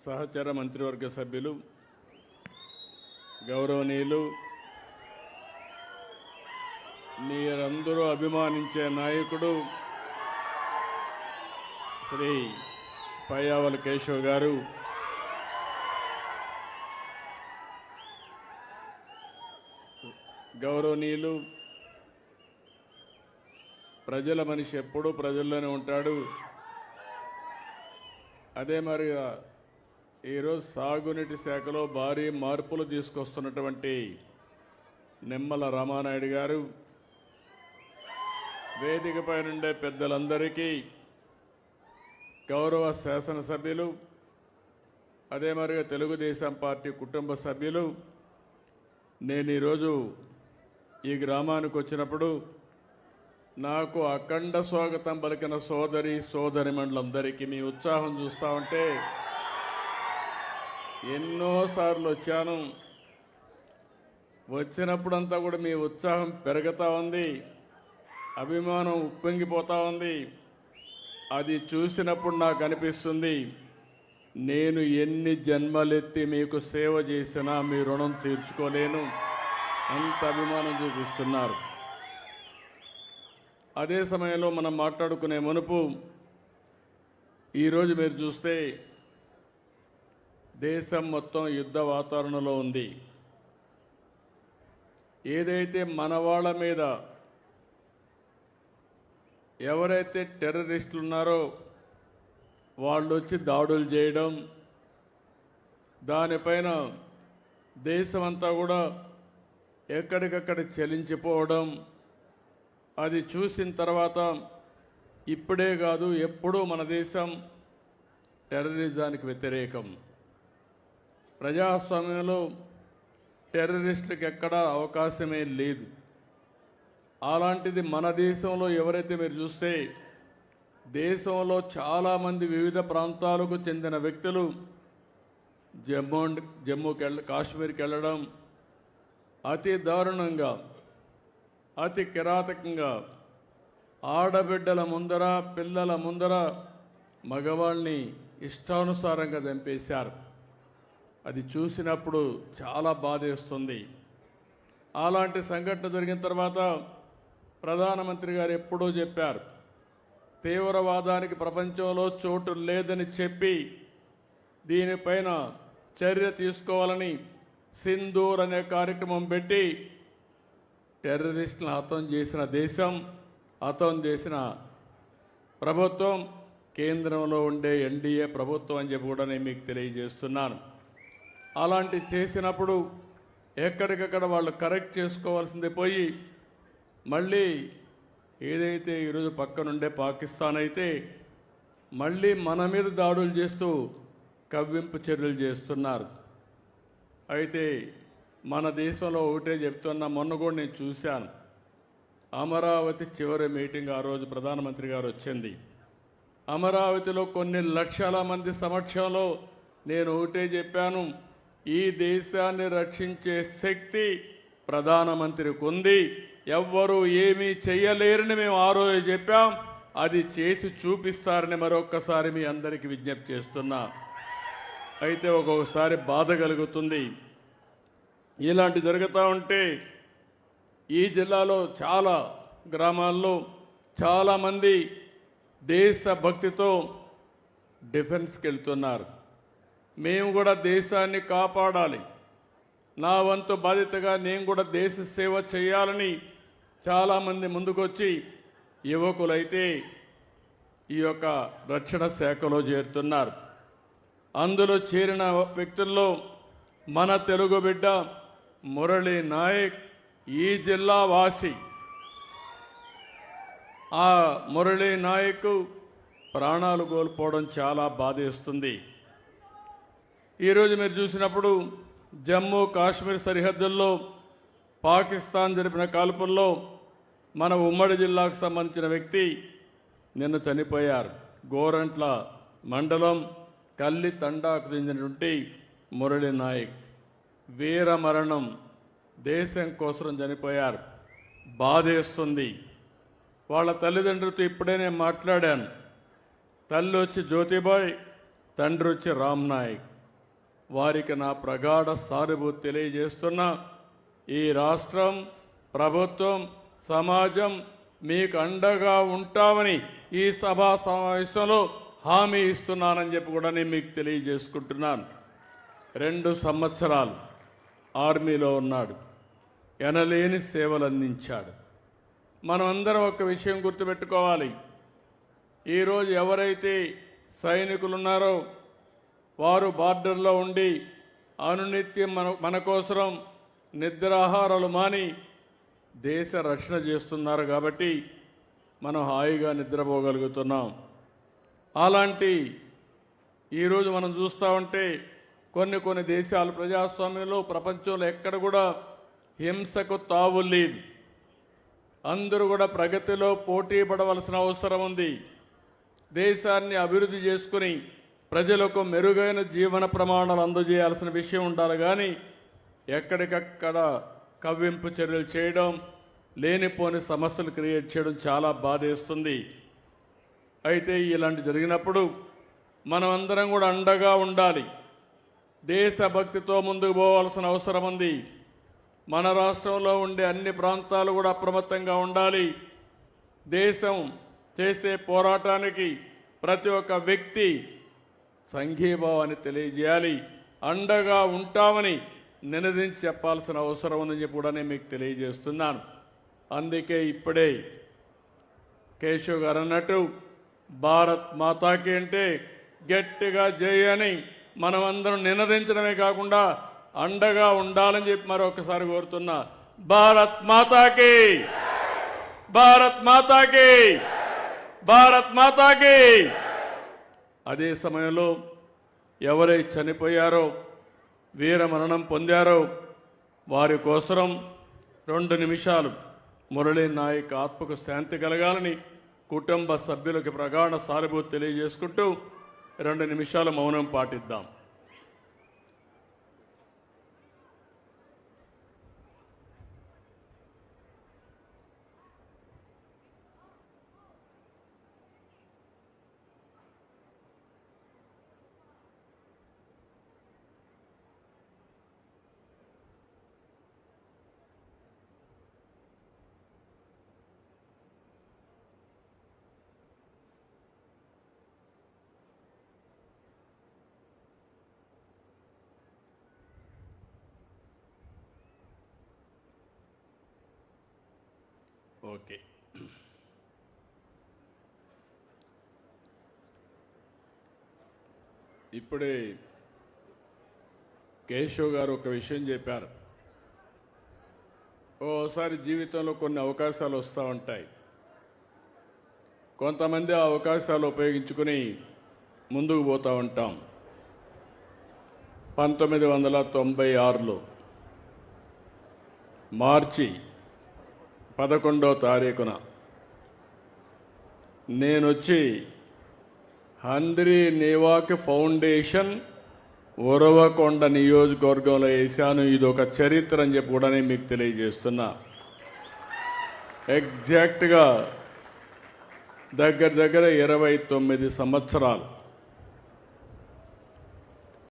సహచర మంత్రివర్గ సభ్యులు గౌరవనీయులు మీరందరూ అభిమానించే నాయకుడు శ్రీ పయ్యావుల కేశవ్ గారు, గౌరవనీయులు ప్రజల మనిషి ఎప్పుడూ ప్రజల్లోనే ఉంటాడు. అదే మరిగా ఈరోజు సాగునీటి శాఖలో భారీ మార్పులు తీసుకొస్తున్నటువంటి నిమ్మల రామానాయుడు గారు, వేదికపై నుండే పెద్దలందరికీ, గౌరవ శాసనసభ్యులు, అదే మరిగా తెలుగుదేశం పార్టీ కుటుంబ సభ్యులు, నేను ఈరోజు ఈ గ్రామానికి వచ్చినప్పుడు నాకు అఖండ స్వాగతం పలికిన సోదరిమణులందరికీ మీ ఉత్సాహం చూస్తూ ఉంటే ఎన్నోసార్లు వచ్చాను. వచ్చినప్పుడంతా కూడా మీ ఉత్సాహం పెరుగుతూ ఉంది, అభిమానం ఉప్పొంగిపోతూ ఉంది. అది చూసినప్పుడు నాకు అనిపిస్తుంది, నేను ఎన్ని జన్మలెత్తి మీకు సేవ చేసినా మీ రుణం తీర్చుకోలేను, అంత అభిమానం చూపిస్తున్నారు. అదే సమయంలో మనం మాట్లాడుకునే మునుపు ఈరోజు మీరు చూస్తే దేశం మొత్తం యుద్ధ వాతావరణంలో ఉంది. ఏదైతే మన వాళ్ళ మీద ఎవరైతే టెర్రరిస్టులు ఉన్నారో వాళ్ళు వచ్చి దాడులు చేయడం, దానిపైన దేశమంతా కూడా ఎక్కడికక్కడ చలించిపోవడం, అది చూసిన తర్వాత ఇప్పుడే కాదు ఎప్పుడూ మన దేశం టెర్రరిజానికి వ్యతిరేకం. ప్రజాస్వామ్యంలో టెర్రరిస్టులకు ఎక్కడా అవకాశమే లేదు. అలాంటిది మన దేశంలో ఎవరైతే మీరు చూస్తే దేశంలో చాలామంది వివిధ ప్రాంతాలకు చెందిన వ్యక్తులు కాశ్మీర్కి వెళ్ళడం, అతి దారుణంగా, అతి కిరాతకంగా ఆడబిడ్డల ముందర, పిల్లల ముందర మగవాళ్ళని ఇష్టానుసారంగా చంపేశారు. అది చూసినప్పుడు చాలా బాధేస్తుంది. అలాంటి సంఘటన జరిగిన తర్వాత ప్రధానమంత్రి గారు ఎప్పుడూ చెప్పారు, తీవ్రవాదానికి ప్రపంచంలో చోటు లేదని చెప్పి దీనిపైన చర్య తీసుకోవాలని సింధూర్ అనే కార్యక్రమం పెట్టి టెర్రరిస్టులను హతం చేసిన దేశం, హతం చేసిన ప్రభుత్వం కేంద్రంలో ఉండే ఎన్డీఏ ప్రభుత్వం అని చెప్పి కూడా నేను మీకు తెలియజేస్తున్నాను. అలాంటి చేసినప్పుడు ఎక్కడికక్కడ వాళ్ళు కరెక్ట్ చేసుకోవాల్సింది పోయి మళ్ళీ ఏదైతే ఈరోజు పక్కనుండే పాకిస్తాన్ అయితే మళ్ళీ మన మీద దాడులు చేస్తూ కవ్వింపు చర్యలు చేస్తున్నారు. అయితే మన దేశంలో ఒకటే చెప్తున్నా, మొన్న కూడా నేను చూశాను, అమరావతి చివరి మీటింగ్ ఆ రోజు ప్రధానమంత్రి గారు వచ్చింది. అమరావతిలో కొన్ని లక్షల మంది సమక్షంలో నేను ఒకటే చెప్పాను, ఈ దేశాన్ని రక్షించే శక్తి ప్రధానమంత్రికి ఉంది, ఎవ్వరూ ఏమీ చెయ్యలేరని మేము ఆ రోజు చెప్పాం. అది చేసి చూపిస్తారని మరొక్కసారి మీ అందరికీ విజ్ఞప్తి చేస్తున్నా. అయితే ఒక్కొక్కసారి బాధ కలుగుతుంది, ఇలాంటి జరుగుతూ ఉంటే ఈ జిల్లాలో చాలా గ్రామాల్లో చాలామంది దేశభక్తితో డిఫెన్స్కి వెళ్తున్నారు. మేము కూడా దేశాన్ని కాపాడాలి, నా వంతు బాధ్యతగా నేను కూడా దేశ సేవ చేయాలని చాలామంది ముందుకొచ్చి యువకులైతే ఈ యొక్క రక్షణ శాఖలో చేరుతున్నారు. అందులో చేరిన వ్యక్తుల్లో మన తెలుగు బిడ్డ మురళీ నాయక్ ఈ జిల్లా వాసి. ఆ మురళీ నాయక్ ప్రాణాలు కోల్పోవడం చాలా బాధేస్తుంది. ఈరోజు మీరు చూసినప్పుడు జమ్మూ కాశ్మీర్ సరిహద్దుల్లో పాకిస్తాన్ జరిపిన కాల్పుల్లో మన ఉమ్మడి జిల్లాకు సంబంధించిన వ్యక్తి నిన్న చనిపోయారు. గోరంట్ల మండలం కల్లి తండాకు చెందినటువంటి మురళీ నాయక్ వీర మరణం, దేశం కోసం చనిపోయారు. బాధేస్తుంది. వాళ్ళ తల్లిదండ్రులతో ఇప్పుడే నేను మాట్లాడాను. తల్లి వచ్చి జ్యోతిబాయ్, తండ్రి వచ్చి రామ్ నాయక్. వారికి నా ప్రగాఢ సానుభూతి తెలియజేస్తున్నా. ఈ రాష్ట్రం, ప్రభుత్వం, సమాజం మీకు అండగా ఉంటామని ఈ సభా సమావేశంలో హామీ ఇస్తున్నానని చెప్పి కూడా నేను మీకు తెలియజేసుకుంటున్నాను. 2 సంవత్సరాలు ఆర్మీలో ఉన్నాడు, ఎనలేని సేవలు అందించాడు. మనం అందరం ఒక విషయం గుర్తుపెట్టుకోవాలి. ఈరోజు ఎవరైతే సైనికులు ఉన్నారో వారు బార్డర్లో ఉండి అనునిత్యం మన కోసం నిద్రాహారాలు మాని దేశ రక్షణ చేస్తున్నారు కాబట్టి మనం హాయిగా నిద్రపోగలుగుతున్నాం. అలాంటి ఈరోజు మనం చూస్తూ ఉంటే కొన్ని దేశాలు ప్రజాస్వామ్యంలో ప్రపంచంలో ఎక్కడ కూడా హింసకు తావు లేదు. అందరూ కూడా ప్రగతిలో పోటీ పడవలసిన అవసరం ఉంది. దేశాన్ని అభివృద్ధి చేసుకుని ప్రజలకు మెరుగైన జీవన ప్రమాణాలు అందజేయాల్సిన విషయం ఉండాలి. కానీ ఎక్కడికక్కడ కవ్వింపు చర్యలు చేయడం, లేనిపోని సమస్యలు క్రియేట్ చేయడం చాలా బాధేస్తుంది. అయితే ఇలాంటి జరిగినప్పుడు మనం అందరం కూడా అండగా ఉండాలి. దేశభక్తితో ముందుకు పోవాల్సిన అవసరం ఉంది. మన రాష్ట్రంలో ఉండే అన్ని ప్రాంతాలు కూడా అప్రమత్తంగా ఉండాలి. దేశం చేసే పోరాటానికి ప్రతి ఒక్క వ్యక్తి సంఘీభావాన్ని తెలియజేయాలి. అండగా ఉంటామని నినదించి చెప్పాల్సిన అవసరం ఉందని చెప్పి కూడా నేను మీకు తెలియజేస్తున్నాను. అందుకే ఇప్పుడే కేశవ్ గారు అన్నట్టు భారత్ మాతాకి అంటే గట్టిగా చేయని మనమందరం నినదించడమే కాకుండా అండగా ఉండాలని చెప్పి మరొకసారి కోరుతున్నా. భారత్ మాతాకి, భారత్ మాతాకి, భారత్ మాతాకి. అదే సమయంలో ఎవరై చనిపోయారో, వీర మరణం పొందారో వారి కోసం 2 నిమిషాలు మురళీ నాయక్ ఆత్మకు శాంతి కలగాలని కుటుంబ సభ్యులకు ప్రగాఢ సానుభూతి తెలియజేసుకుంటూ 2 నిమిషాలు మౌనం పాటిద్దాం. ఓకే, ఇప్పుడే కేశవ్ గారు ఒక విషయం చెప్పారు. ఓసారి జీవితంలో కొన్ని అవకాశాలు వస్తూ ఉంటాయి. కొంతమంది ఆ అవకాశాలు ఉపయోగించుకుని ముందుకు పోతూ ఉంటాం. 1996లో మార్చి 11వ తారీఖున నేనొచ్చి హంద్రీ నేవాక్ ఫౌండేషన్ ఉరవకొండ నియోజకవర్గంలో వేశాను. ఇది ఒక చరిత్ర అని చెప్పి కూడా నేను మీకు తెలియజేస్తున్నా. ఎగ్జాక్ట్గా దగ్గర 29 సంవత్సరాలు